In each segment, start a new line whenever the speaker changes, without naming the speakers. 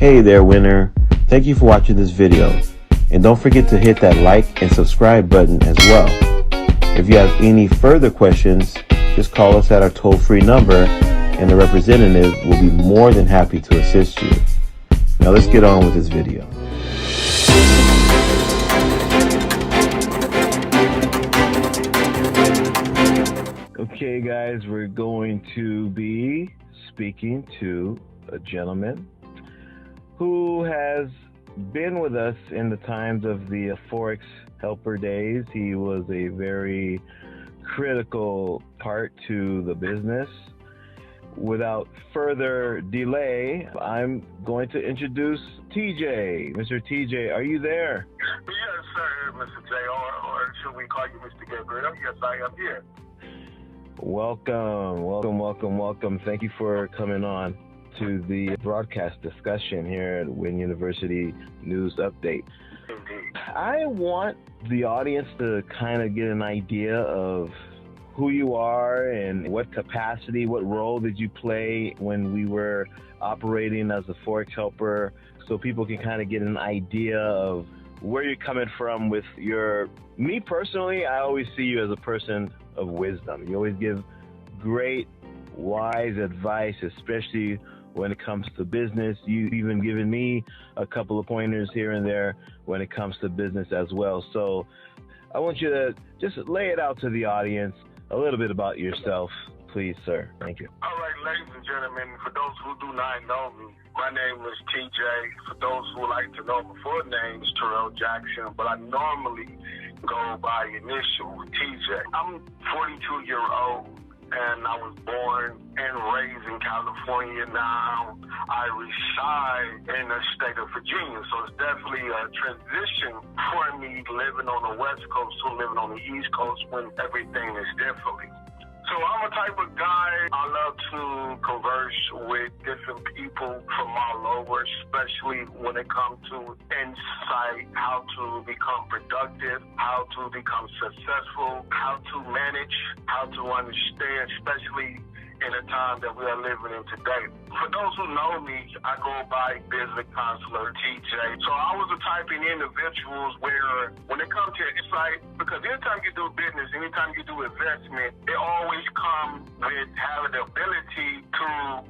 Hey there, winner. Thank you for watching this video. And don't forget to hit that like and subscribe button as well. If you have any further questions, just call us at our toll-free number and a representative will be more than happy to assist you. Now let's get on with this video. Okay guys, we're going to be speaking to a gentleman who has been with us in the times of the Forex helper days. He was a very critical part to the business. Without further delay, I'm going to introduce TJ. Mr. TJ, are you there?
Yes, sir, Mr. J, or should we call you Mr. Gabriel? Yes, I am here.
Welcome. Thank you for coming on to the broadcast discussion here at Wynn University News Update.
Indeed.
I want the audience to kind of get an idea of who you are and what capacity, what role did you play when we were operating as a Forex helper, so people can kind of get an idea of where you're coming from with me personally, I always see you as a person of wisdom. You always give great, wise advice, especially when it comes to business. You've even given me a couple of pointers here and there when it comes to business as well. So I want you to just lay it out to the audience, a little bit about yourself, please, sir. Thank you.
All right, ladies and gentlemen, for those who do not know me, my name is TJ. For those who like to know, my full name is Terrell Jackson, but I normally go by initial TJ. I'm 42-year-old. And I was born and raised in California. Now I reside in the state of Virginia. So it's definitely a transition for me living on the West Coast to living on the East Coast when everything is different. So I'm a type of guy, I love to converse with different people from all over, especially when it comes to insight, how to become productive, how to become successful, how to manage, how to understand, especially in the time that we are living in today. For those who know me, I go by business counselor TJ. So I was the type of individuals where when it comes to insight, because anytime you do business, anytime you do investment, it always comes with having the ability to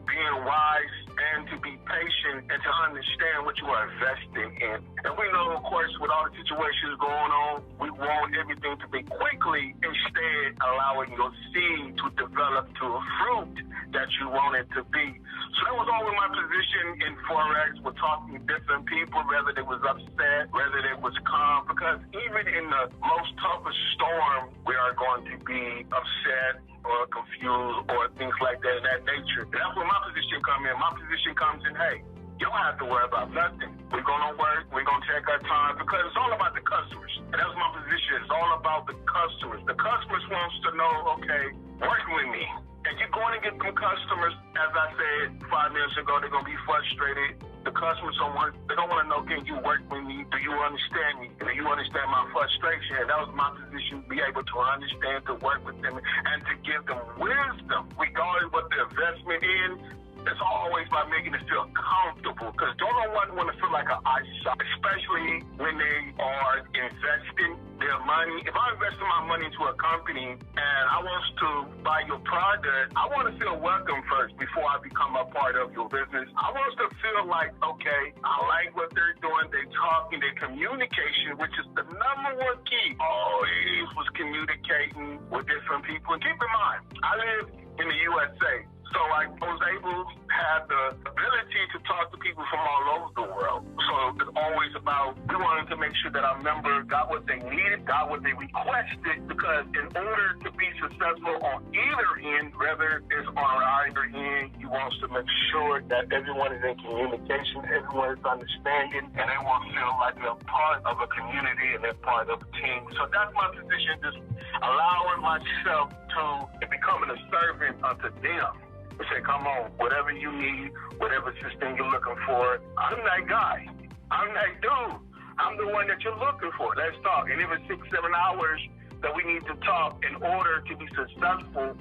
being wise and to be patient and to understand what you are investing in. And we know, of course, with all the situations going on, we want everything to be quickly, instead allowing your seed to develop to a fruit that you want it to be. So that was always my position in Forex, with talking to different people, whether they was upset, whether they was calm, because even in the most toughest storm, we are going to be upset or confused or things like that in that nature. That's where my position comes in. My position comes in, hey, you don't have to worry about nothing. We're going to work. We're going to take our time, because it's all about the customers. And that's my position. It's all about the customers. The customers wants to know, okay, working with me. And you're going to get them customers, as I said 5 minutes ago, they're going to be frustrated. The customers don't want to know, can you work with me? Do you understand me? Do you understand my frustration? And that was my position, be able to understand, to work with them, and to give them wisdom regarding what the investment is. It's always by making it feel comfortable, because don't no one want to feel like an eyesore, especially when they are investing their money. If I invest my money into a company and I want to buy your product, I want to feel welcome first before I become a part of your business. I want to feel like, okay, I like what they're doing, they talking, they communication, which is the number one key. All it is was communicating with different people. And keep in mind, I live in the USA. So I was able to have the ability to talk to people from all over the world. So it's always about, we wanted to make sure that our member got what they needed, got what they requested, because in order to be successful on either end, whether it's on either end, you want to make sure that everyone is in communication, everyone is understanding, and everyone feel like they're part of a community and they're part of a team. So that's my position, just allowing myself to becoming a servant unto them. We say, come on, whatever you need, whatever system you're looking for, I'm that guy. I'm that dude. I'm the one that you're looking for. Let's talk. And if it's 6-7 hours that we need to talk in order to be successful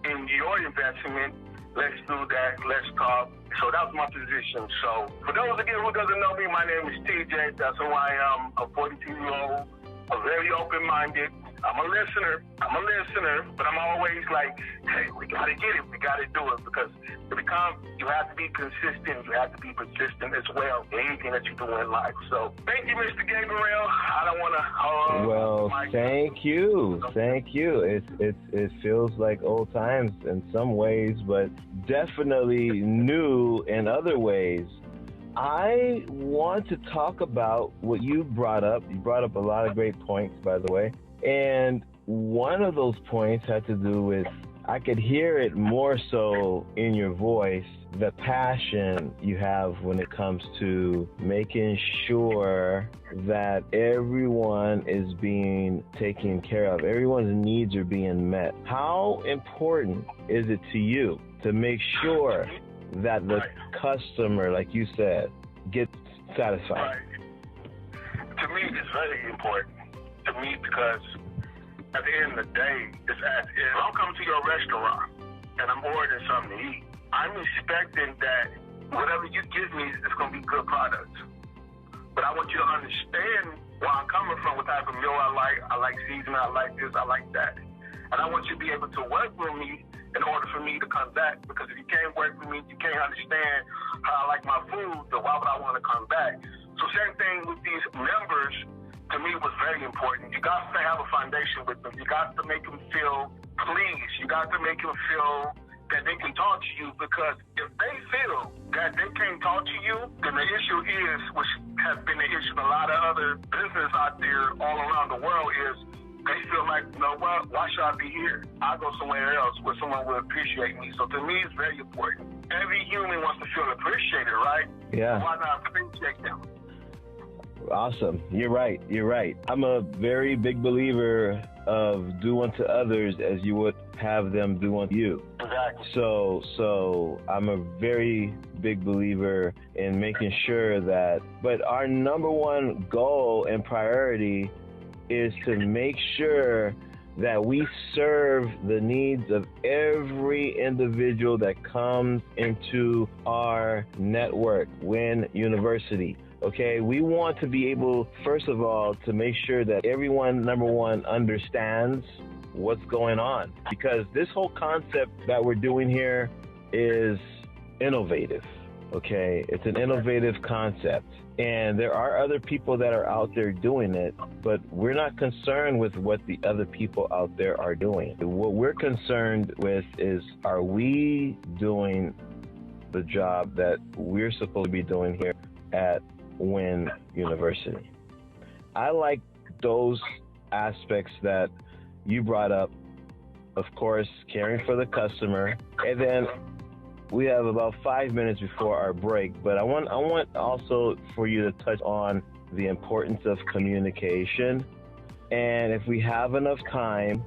in your investment, Let's do that. Let's talk. So that was my position. So for those again who doesn't know me, my name is TJ. That's who I am. A 42-year-old. I'm very open-minded. I'm a listener, but I'm always like, hey, we got to get it. We got to do it because you have to be consistent. You have to be persistent as well in anything that you do in life. So thank you, Mr. Gabriel. I don't want to...
Well, thank you. Thank you. It feels like old times in some ways, but definitely new in other ways. I want to talk about what you brought up. You brought up a lot of great points, by the way. And one of those points had to do with, I could hear it more so in your voice, the passion you have when it comes to making sure that everyone is being taken care of. Everyone's needs are being met. How important is it to you to make sure that the customer, like you said, gets satisfied?
Right. To me, it's very important. To me, because at the end of the day, it's as if I'm coming to your restaurant and I'm ordering something to eat, I'm expecting that whatever you give me is going to be good product. But I want you to understand where I'm coming from, what type of meal I like. I like seasoning, I like this, I like that. And I want you to be able to work with me in order for me to come back. Because if you can't work with me, you can't understand how I like my food, then why would I want to come back? So same thing with these members. To me, was very important. You got to have a foundation with them. You got to make them feel pleased. You got to make them feel that they can talk to you, because if they feel that they can't talk to you, then the issue is, which has been the issue in a lot of other business out there all around the world, is they feel like, you know what, why should I be here? I'll go somewhere else where someone will appreciate me. So to me, it's very important. Every human wants to feel appreciated, right?
Yeah.
So why not appreciate them?
Awesome. You're right. I'm a very big believer of do unto others as you would have them do unto you.
Exactly.
So I'm a very big believer in making sure that, but our number one goal and priority is to make sure that we serve the needs of every individual that comes into our network, Win University. Okay, we want to be able, first of all, to make sure that everyone, number one, understands what's going on. Because this whole concept that we're doing here is innovative, okay? It's an innovative concept. And there are other people that are out there doing it, but we're not concerned with what the other people out there are doing. What we're concerned with is, are we doing the job that we're supposed to be doing here at Win University? I like those aspects that you brought up. Of course, caring for the customer, and then we have about 5 minutes before our break. But I want also for you to touch on the importance of communication, and if we have enough time,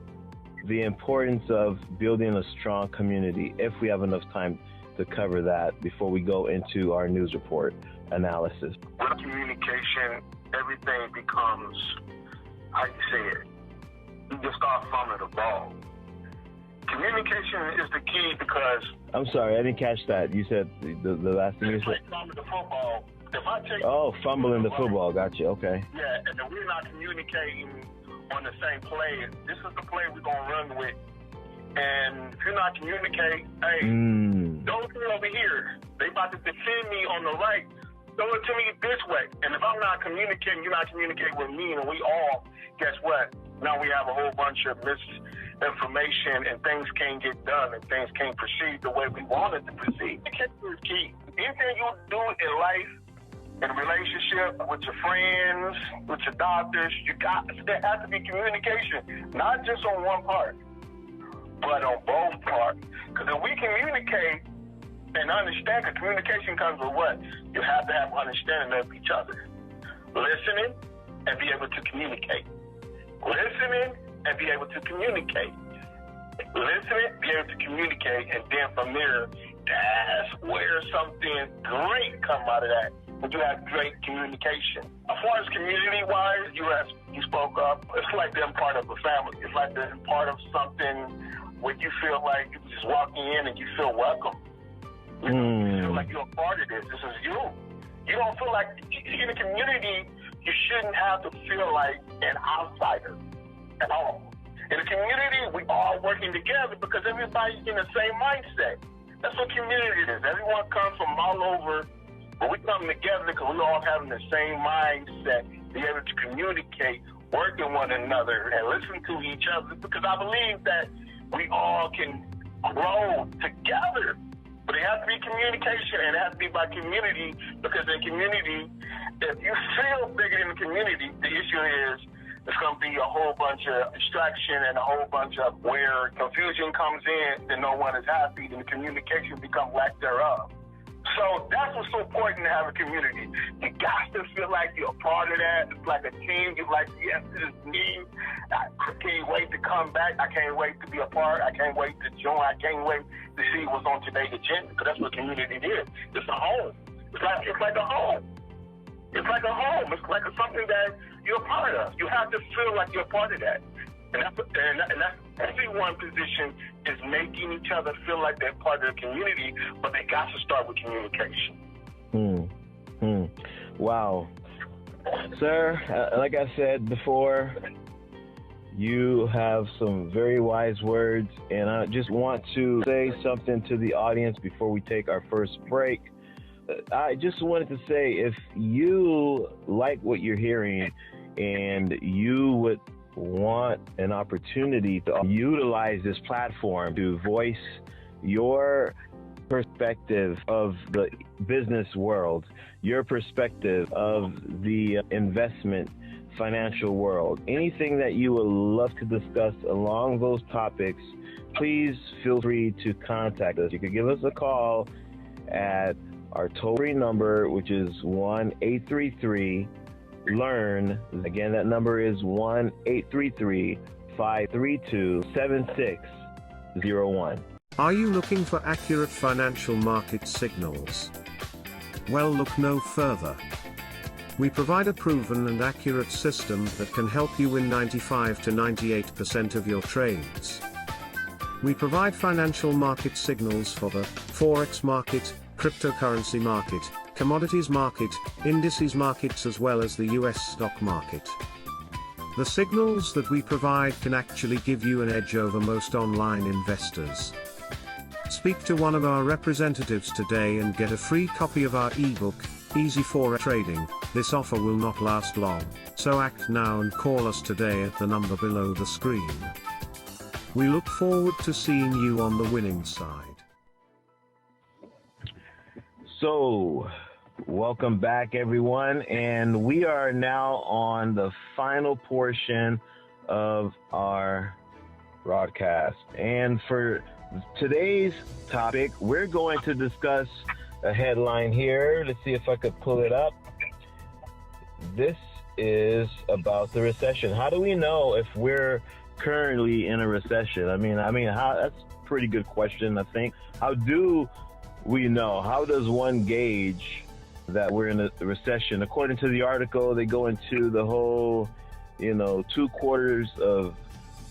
the importance of building a strong community. If we have enough time to cover that before we go into our news report analysis.
With communication, everything becomes, how you say it, you just start fumbling the ball. Communication is the key, because...
I'm sorry, I didn't catch that. You said the last thing you said?
Fumbling the football. If I take
fumbling the football. Gotcha, okay.
Yeah, and if we're not communicating on the same play, this is the play we're going to run with. And if you're not communicating, hey, don't come over here. They about to defend me on the right. Throw it to me this way. And if I'm not communicating, you're not communicating with me, and we all, guess what? Now we have a whole bunch of misinformation, and things can't get done, and things can't proceed the way we want it to proceed. Communication is key. Anything you do in life, in a relationship, with your friends, with your doctors, there has to be communication, not just on one part, but on both parts. Because if we communicate and understand, because communication comes with what? You have to have understanding of each other. Listening and be able to communicate. Listening and be able to communicate. Listening, be able to communicate, and then from there, that's where something great come out of that. When you have great communication. As far as community-wise, you spoke up, it's like being part of a family. It's like being part of something where you feel like you're just walking in and you feel welcome. You feel like you're a part of this. This is you. You don't feel like, in the community, you shouldn't have to feel like an outsider at all. In the community, we all working together because everybody's in the same mindset. That's what community is. Everyone comes from all over, but we come together because we all having the same mindset, be able to communicate, work with one another, and listen to each other, because I believe that we all can grow together. But it has to be communication, and it has to be by community, because in community, if you feel bigger in the community, the issue is it's going to be a whole bunch of distraction and a whole bunch of where confusion comes in, and no one is happy, and the communication becomes lack thereof. So that's what's so important to have a community. You got to feel like you're a part of that. It's like a team. You're like, yes, this is me. I can't wait to come back. I can't wait to be a part. I can't wait to join. I can't wait to see what's on today's agenda, because that's what community is. It's a home. It's like a home. It's like a home. It's like something that you're a part of. You have to feel like you're a part of that. And that's everyone's position is making each other feel like they're part of the community, but they got to start with communication.
Wow. Sir, like I said before, you have some very wise words, and I just want to say something to the audience before we take our first break. I just wanted to say, if you like what you're hearing and you would want an opportunity to utilize this platform to voice your perspective of the business world, your perspective of the investment financial world, anything that you would love to discuss along those topics, please feel free to contact us. You can give us a call at our toll-free number, which is 1-833-LEARN. Again, that number is 1-833-532-7601.
Are you looking for accurate financial market signals? Well, look no further. We provide a proven and accurate system that can help you win 95 to 98% of your trades. We provide financial market signals for the Forex market, cryptocurrency market, commodities market, indices markets, as well as the US stock market. The signals that we provide can actually give you an edge over most online investors. Speak to one of our representatives today and get a free copy of our ebook, Easy Forex Trading. This offer will not last long, so act now and call us today at the number below the screen. We look forward to seeing you on the winning side.
So, welcome back, everyone, and we are now on the final portion of our broadcast. And for today's topic, we're going to discuss a headline here. Let's see if I could pull it up. This is about the recession. How do we know if we're currently in a recession? I mean, that's a pretty good question, I think. How do we know? How does one gauge that we're in a recession? According to the article, they go into the whole, 2 quarters of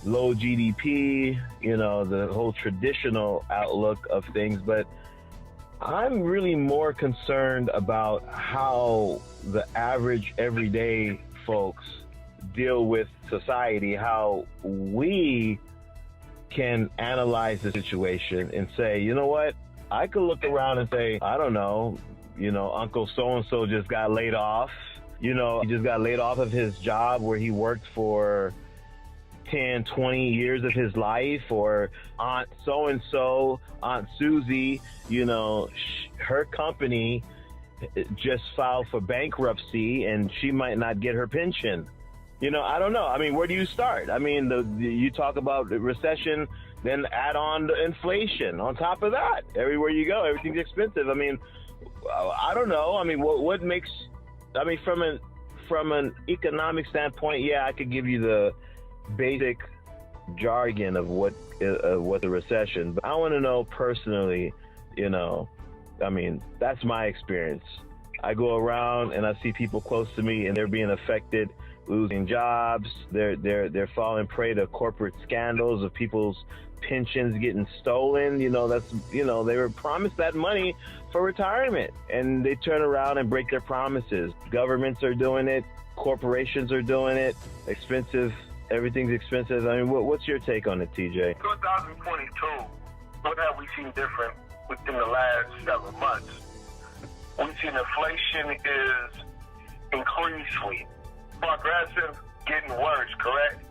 low GDP, the whole traditional outlook of things. But I'm really more concerned about how the average everyday folks deal with society, how we can analyze the situation and say, you know what? I could look around and say, I don't know, Uncle so-and-so just got laid off. He just got laid off of his job where he worked for 10, 20 years of his life, or Aunt so-and-so, Aunt Susie, her company just filed for bankruptcy and she might not get her pension. I don't know. I mean, where do you start? I mean, you talk about the recession, then add on the inflation on top of that. Everywhere you go, everything's expensive. I mean, I don't know. I mean, what makes, from an economic standpoint, yeah, I could give you the basic jargon of what the recession, but I want to know personally, that's my experience. I go around and I see people close to me and they're being affected, losing jobs. They're falling prey to corporate scandals of people's pensions getting stolen. That's, they were promised that money for retirement, and they turn around and break their promises. Governments are doing it. Corporations are doing it. Expensive. Everything's expensive. I mean, what's your take on it, TJ?
2022, what have we seen different within the last 7 months? We've seen inflation is increasingly progressive, getting worse, correct?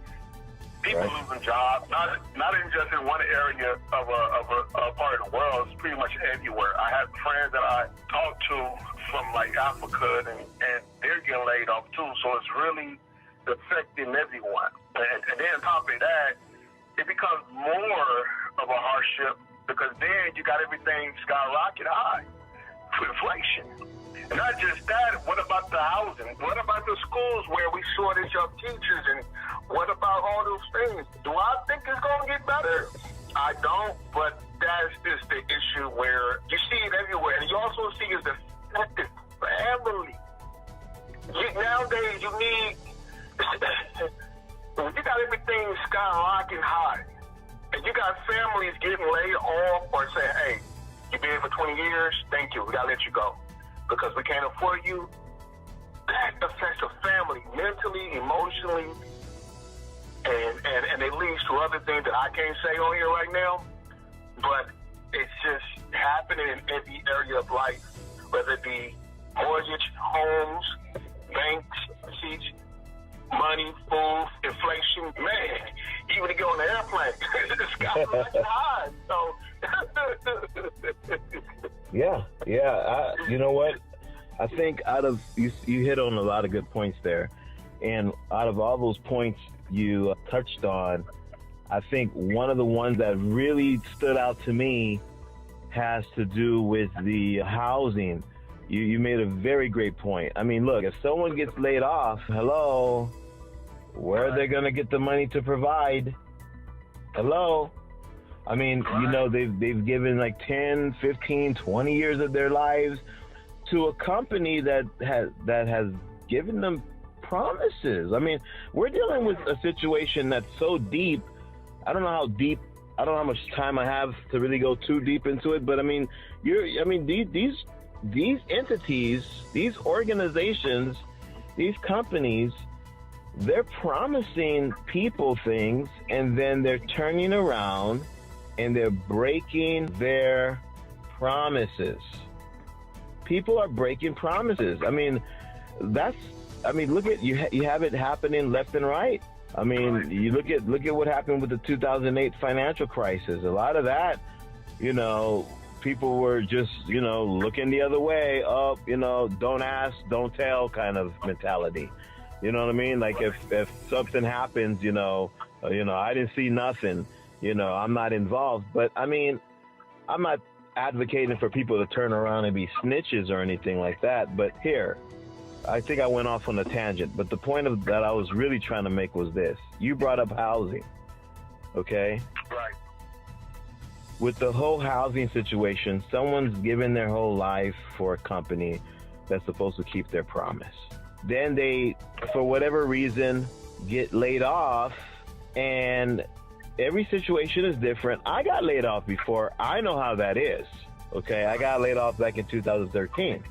People losing jobs, not in just in one area of a part of the world. It's pretty much everywhere. I have friends that I talk to from like Africa, and they're getting laid off too. So it's really affecting everyone. And then on top of that, it becomes more of a hardship because then you got everything skyrocket high for inflation. And not just that, what about the housing? What about the schools where we shortage of teachers? And what about all those things? Do I think it's going to get better? I don't, but that's just the issue where you see it everywhere. And you also see it's affected family. Nowadays, you need, you got everything skyrocketing high. And you got families getting laid off or saying, hey, you've been here for 20 years, thank you, we got to let you go because we can't afford you. That affects a family mentally, emotionally, and it leads to other things that I can't say on here right now, but it's just happening in every area of life, whether it be mortgage, homes, banks, receipts, money, food, inflation, man, even to get on the airplane, the sky's looking high, so.
Yeah. You know what? I think you hit on a lot of good points there. And out of all those points you touched on, I think one of the ones that really stood out to me has to do with the housing. You made a very great point. I mean, look, if someone gets laid off, hello, where are they going to get the money to provide? Hello? I mean, they've given like 10, 15, 20 years of their lives to a company that has given them promises. I mean, we're dealing with a situation that's so deep. I don't know how much time I have to really go too deep into it, but I mean, these entities, these organizations, these companies, they're promising people things, and then they're turning around and they're breaking their promises. People are breaking promises. I mean, look at you have it happening left and right. I mean, you look at what happened with the 2008 financial crisis. A lot of that, people were just, looking the other way. Don't ask, don't tell kind of mentality. You know what I mean? Like if something happens, I didn't see nothing. I'm not involved. But I mean, I'm not advocating for people to turn around and be snitches or anything like that. But here, I think I went off on a tangent. But the point that I was really trying to make was this. You brought up housing, okay?
Right.
With the whole housing situation, someone's given their whole life for a company that's supposed to keep their promise. Then they, for whatever reason, get laid off, and every situation is different. I got laid off before. I know how that is. Okay, I got laid off back in 2013,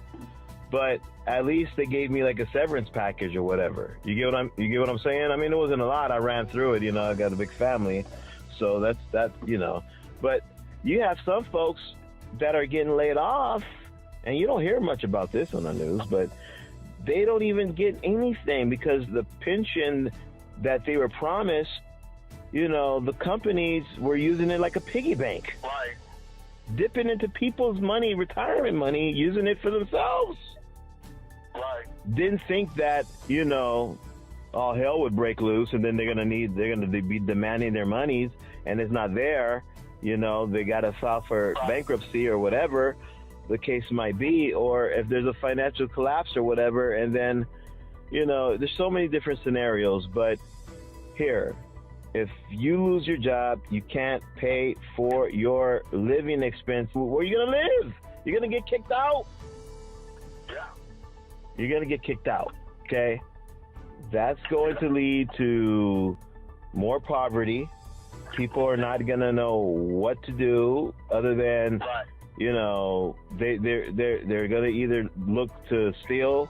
but at least they gave me like a severance package or whatever. You get what I'm saying? I mean, it wasn't a lot. I ran through it. I got a big family, so that's. But you have some folks that are getting laid off, and you don't hear much about this on the news, but they don't even get anything because the pension that they were promised, the companies were using it like a piggy bank.
Right.
Dipping into people's money, retirement money, using it for themselves.
Right.
Didn't think that, all hell would break loose and then they're going to be demanding their monies and it's not there. They got to file for bankruptcy or whatever the case might be, or if there's a financial collapse or whatever, and then, there's so many different scenarios. But here, if you lose your job, you can't pay for your living expense. Where are you going to live? You're going to get kicked out.
Yeah.
You're going to get kicked out, okay? That's going to lead to more poverty. people are not gonna know what to do other than, you know, they're gonna either look to steal,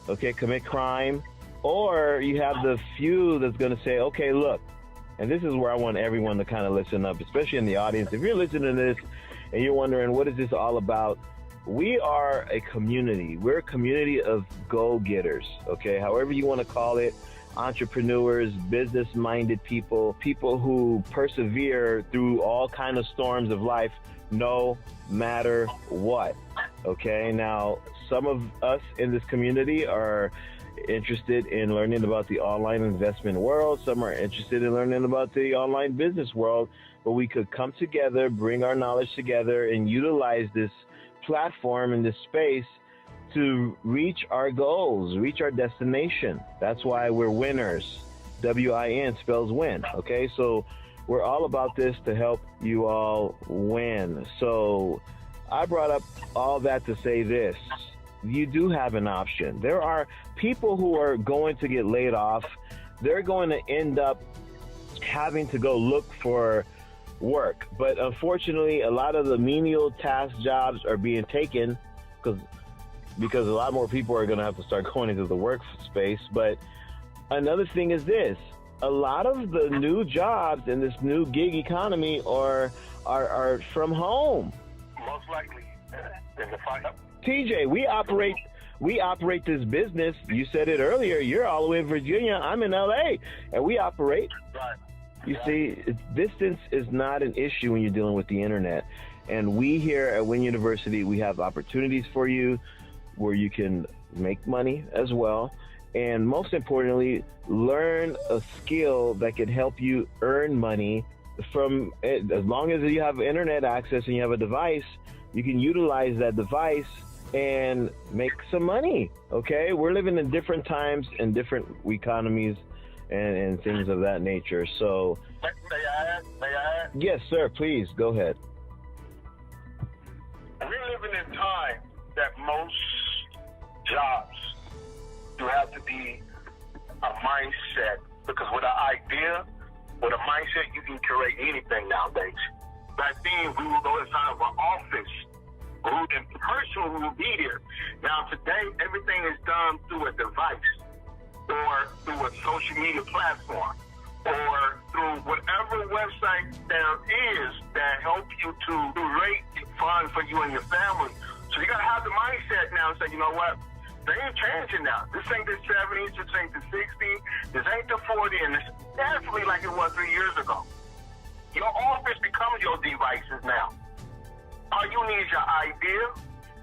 okay, commit crime, or you have the few that's gonna say, okay, look, and this is where I want everyone to kind of listen up, especially in the audience. If you're listening to this and you're wondering what is this all about, we are a community. We're a community of go-getters, okay? However you want to call it, entrepreneurs, business-minded people, people who persevere through all kind of storms of life, no matter what, okay? Now, some of us in this community are interested in learning about the online investment world. Some are interested in learning about the online business world, but we could come together, bring our knowledge together, and utilize this platform and this space to reach our goals, reach our destination. That's why we're winners. W-I-N spells win, okay? So we're all about this to help you all win. So I brought up all that to say this. You do have an option. There are people who are going to get laid off. They're going to end up having to go look for work. But unfortunately, a lot of the menial task jobs are being taken because a lot more people are going to have to start going into the workspace. But another thing is this. A lot of the new jobs in this new gig economy are from home.
Most likely. In the fight.
TJ, we operate this business. You said it earlier. You're all the way in Virginia. I'm in LA, and we operate.
Right.
You see, distance is not an issue when you're dealing with the internet. And we here at Wynn University, we have opportunities for you where you can make money as well. And most importantly, learn a skill that can help you earn money from it. As long as you have internet access and you have a device, you can utilize that device and make some money, okay? We're living in different times and different economies and things of that nature. So,
May I add?
yes, sir, please, go ahead.
We're living in time that most jobs, you have to be a mindset, because with an idea, with a mindset, you can create anything nowadays. Back then, we would go inside of an office, in person, we will be there. Now, today, everything is done through a device or through a social media platform or through whatever website there is that help you to rate fun for you and your family. So you got to have the mindset now and say, you know what? They ain't changing now. This ain't the 70s, this ain't the 60s, this ain't the 40s, and it's definitely like it was 3 years ago. Your office becomes your devices now. All you need is your idea,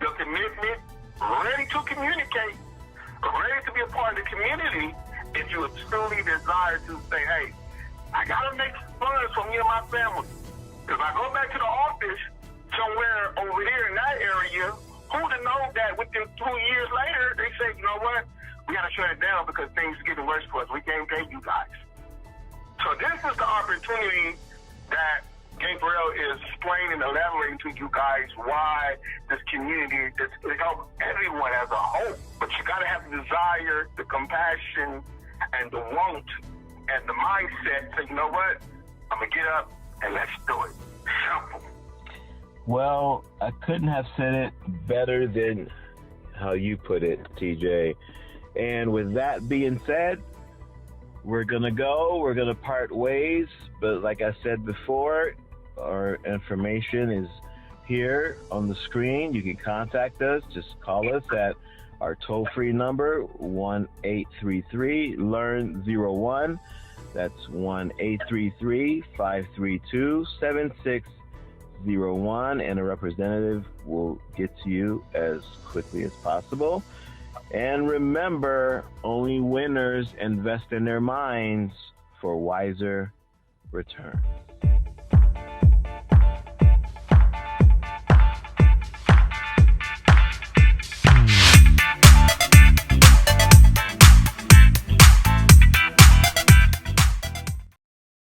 your commitment, ready to communicate, ready to be a part of the community. If you truly desire to say, hey, I got to make funds for me and my family. Because I go back to the office somewhere over here in that area, who to know that within 2 years later, they say, you know what, we got to shut it down because things are getting worse for us. We can't pay you guys. So this is the opportunity that Gabriel is explaining and elaborating to you guys why this community is to help everyone as a whole. But you got to have the desire, the compassion, and the want, and the mindset to, you know what, I'm going to get up and let's do it. Simple.
Well, I couldn't have said it better than how you put it, TJ. And with that being said, we're going to go. We're going to part ways. But like I said before, our information is here on the screen. You can contact us. Just call us at our toll-free number, 1-833-LEARN-01. That's 1-833-532-7601. And a representative will get to you as quickly as possible. And remember, only winners invest in their minds for wiser return.